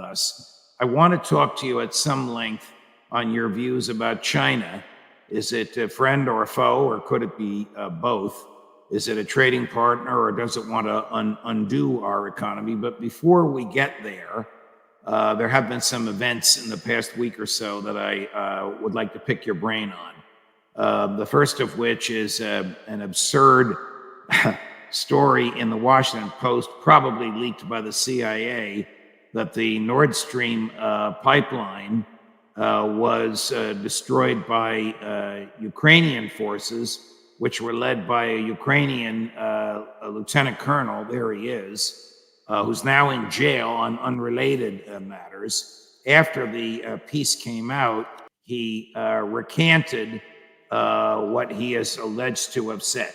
us. I want to talk to you at some length on your views about China. Is it a friend or a foe, or could it be both? Is it a trading partner, or does it want to undo our economy? But before we get there, there have been some events in the past week or so that I would like to pick your brain on. The first of which is an absurd story in the Washington Post, probably leaked by the CIA, that the Nord Stream pipeline was destroyed by Ukrainian forces, which were led by a Ukrainian Lieutenant Colonel, there he is, who's now in jail on unrelated matters. After the piece came out, he recanted what he is alleged to have said.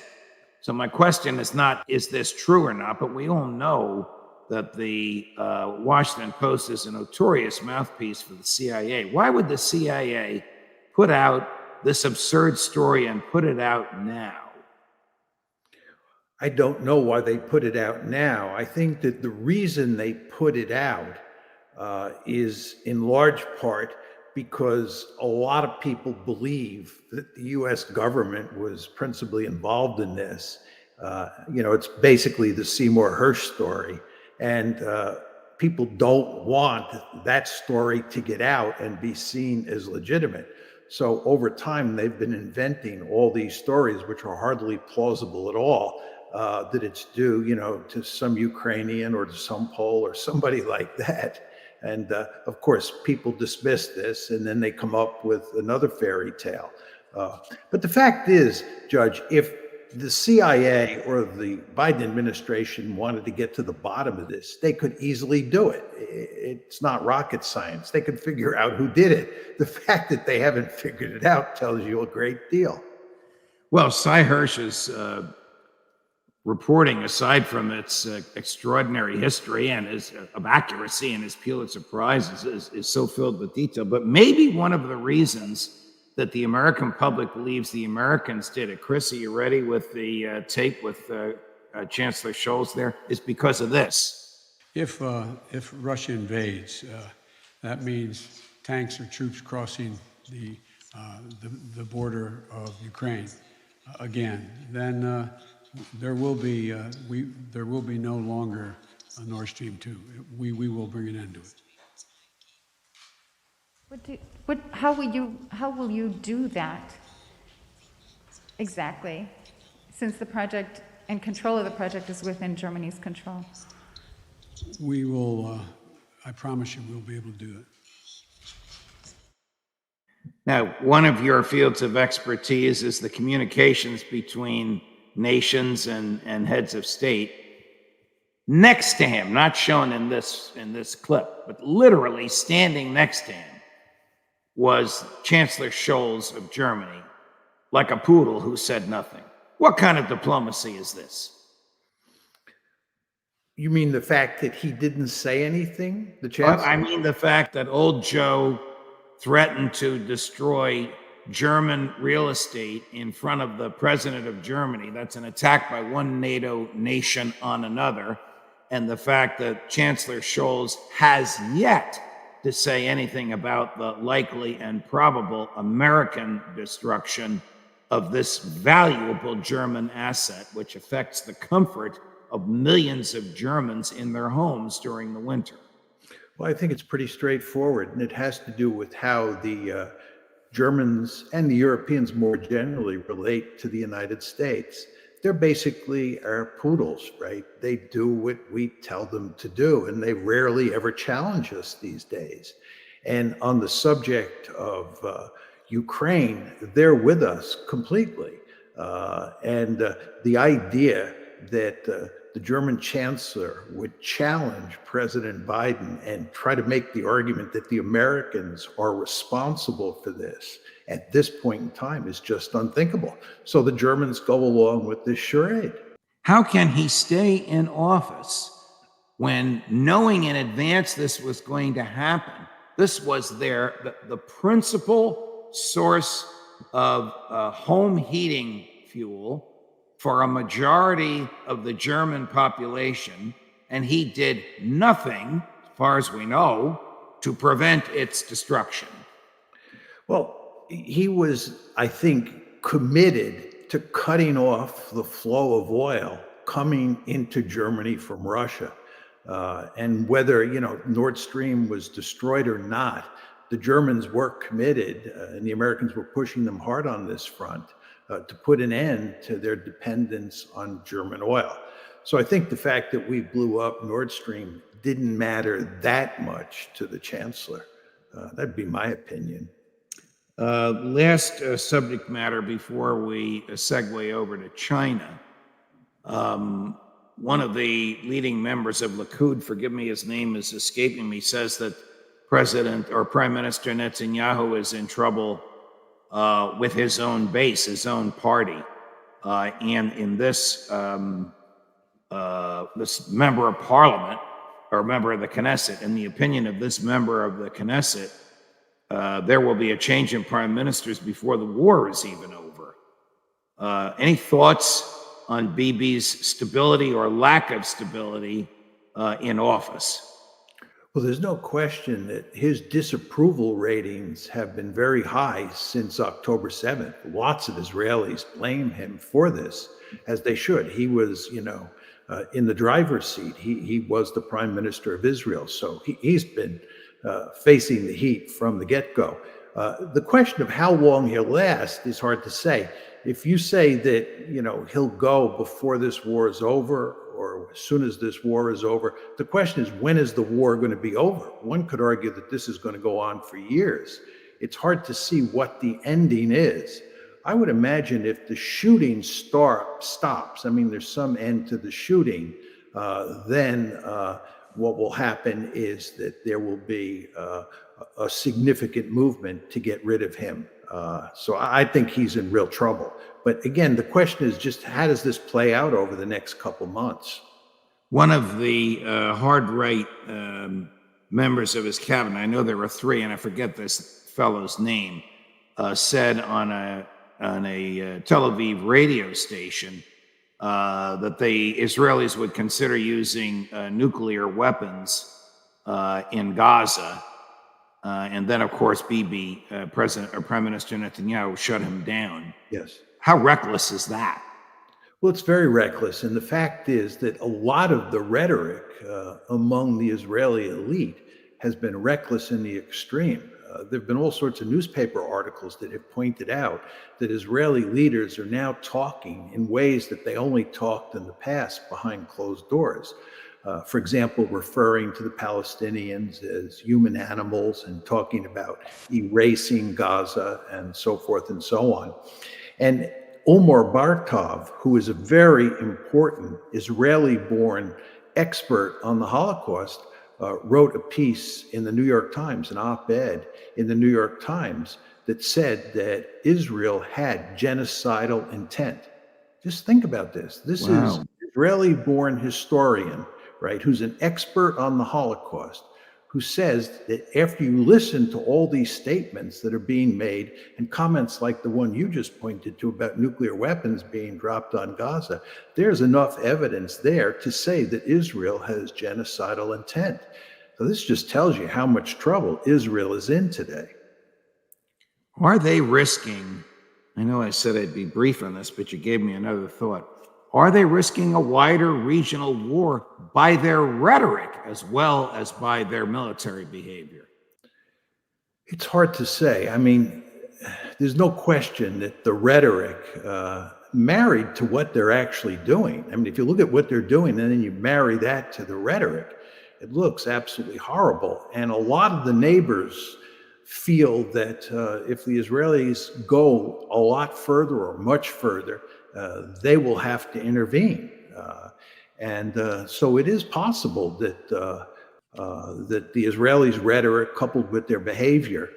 So my question is not, is this true or not, but we all know that the Washington Post is a notorious mouthpiece for the CIA. Why would the CIA put out this absurd story and put it out now? I don't know why they put it out now. I think that the reason they put it out is in large part because a lot of people believe that the US government was principally involved in this. It's basically the Seymour Hersh story. And people don't want that story to get out and be seen as legitimate. So over time, they've been inventing all these stories, which are hardly plausible at all, that it's due, to some Ukrainian or to some Pole or somebody like that. And of course, people dismiss this, and then they come up with another fairy tale. But the fact is, Judge, if the CIA or the Biden administration wanted to get to the bottom of this, they could easily do it. It's not rocket science. They could figure out who did it. The fact that they haven't figured it out tells you a great deal. Well, Cy Hersh's reporting, aside from its extraordinary history and of accuracy and his Pulitzer Prize, is so filled with detail. But maybe one of the reasons that the American public believes the Americans did it, Chris, are you ready with the tape with Chancellor Scholz there, is because of this. If Russia invades, that means tanks or troops crossing the border of Ukraine again. Then there will be no longer a Nord Stream 2. We will bring an end to it. How will you do that exactly, since the project and control of the project is within Germany's control? We will, I promise you, we'll be able to do it. Now, one of your fields of expertise is the communications between nations and heads of state. Next to him, not shown in this clip, but literally standing next to him, was Chancellor Scholz of Germany, like a poodle who said nothing. What kind of diplomacy is this? You mean the fact that he didn't say anything, the Chancellor? I mean the fact that old Joe threatened to destroy German real estate in front of the president of Germany. That's an attack by one NATO nation on another. And the fact that Chancellor Scholz has yet to say anything about the likely and probable American destruction of this valuable German asset, which affects the comfort of millions of Germans in their homes during the winter. Well, I think it's pretty straightforward, and it has to do with how the Germans and the Europeans more generally relate to the United States. They're basically our poodles, right? They do what we tell them to do, and they rarely ever challenge us these days. And on the subject of Ukraine, they're with us completely. And the idea that the German chancellor would challenge President Biden and try to make the argument that the Americans are responsible for this at this point in time is just unthinkable. So the Germans go along with this charade. How can he stay in office when, knowing in advance this was going to happen, this was the principal source of home heating fuel for a majority of the German population, and he did nothing far as we know, to prevent its destruction. Well, he was, I think, committed to cutting off the flow of oil coming into Germany from Russia. And whether, Nord Stream was destroyed or not, the Germans were committed, and the Americans were pushing them hard on this front to put an end to their dependence on German oil. So I think the fact that we blew up Nord Stream didn't matter that much to the chancellor. That'd be my opinion. Last subject matter before we segue over to China. One of the leading members of Likud, forgive me, his name is escaping me, says that President or Prime Minister Netanyahu is in trouble with his own base, his own party. And in this, this member of parliament, or member of the Knesset, in the opinion of this member of the Knesset, there will be a change in prime ministers before the war is even over. Any thoughts on Bibi's stability or lack of stability in office? Well, there's no question that his disapproval ratings have been very high since October 7th. Lots of Israelis blame him for this, as they should. He was, in the driver's seat. He was the prime minister of Israel. So he's been facing the heat from the get-go. The question of how long he'll last is hard to say. If you say that, he'll go before this war is over or as soon as this war is over, the question is, when is the war going to be over? One could argue that this is going to go on for years. It's hard to see what the ending is. I would imagine if the shooting stops, there's some end to the shooting, then what will happen is that there will be a significant movement to get rid of him. So I think he's in real trouble. But again, the question is just how does this play out over the next couple months? One of the hard right members of his cabinet, I know there were three, and I forget this fellow's name, said on a Tel Aviv radio station that the Israelis would consider using nuclear weapons in Gaza. And then, of course, Bibi, President or Prime Minister Netanyahu, shut him down. Yes. How reckless is that? Well, it's very reckless. And the fact is that a lot of the rhetoric among the Israeli elite has been reckless in the extreme. There have been all sorts of newspaper articles that have pointed out that Israeli leaders are now talking in ways that they only talked in the past behind closed doors. For example, referring to the Palestinians as human animals and talking about erasing Gaza and so forth and so on. And Omar Bartov, who is a very important Israeli-born expert on the Holocaust, wrote a piece in the New York Times, an op-ed in the New York Times, that said that Israel had genocidal intent. Just think about this. This is an Israeli-born historian, right, who's an expert on the Holocaust, who says that after you listen to all these statements that are being made and comments like the one you just pointed to about nuclear weapons being dropped on Gaza, there's enough evidence there to say that Israel has genocidal intent. So this just tells you how much trouble Israel is in today. Are they risking, I know I said I'd be brief on this, but you gave me another thought. Are they risking a wider regional war by their rhetoric as well as by their military behavior? It's hard to say. There's no question that the rhetoric married to what they're actually doing. If you look at what they're doing and then you marry that to the rhetoric, it looks absolutely horrible. And a lot of the neighbors feel that if the Israelis go a lot further or much further, they will have to intervene. So it is possible that that the Israelis' rhetoric coupled with their behavior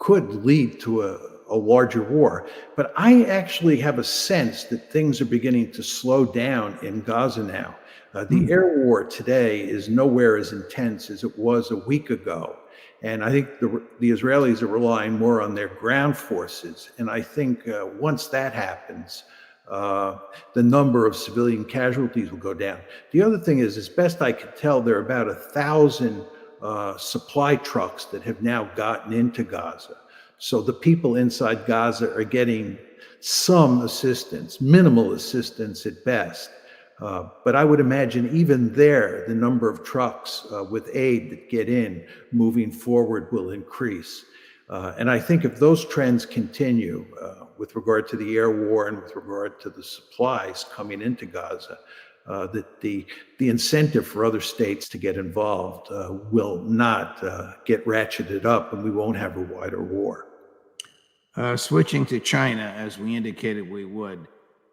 could lead to a larger war. But I actually have a sense that things are beginning to slow down in Gaza now. The air war today is nowhere as intense as it was a week ago. And I think the Israelis are relying more on their ground forces. And I think once that happens, the number of civilian casualties will go down. The other thing is, as best I could tell, there are about 1,000 supply trucks that have now gotten into Gaza. So the people inside Gaza are getting some assistance, minimal assistance at best. But I would imagine even there, the number of trucks with aid that get in moving forward will increase. And I think if those trends continue with regard to the air war and with regard to the supplies coming into Gaza, that the incentive for other states to get involved will not get ratcheted up, and we won't have a wider war. Switching to China, as we indicated we would,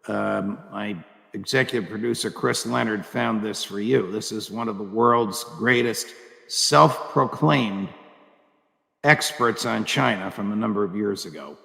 my executive producer, Chris Leonard, found this for you. This is one of the world's greatest self-proclaimed experts on China from a number of years ago.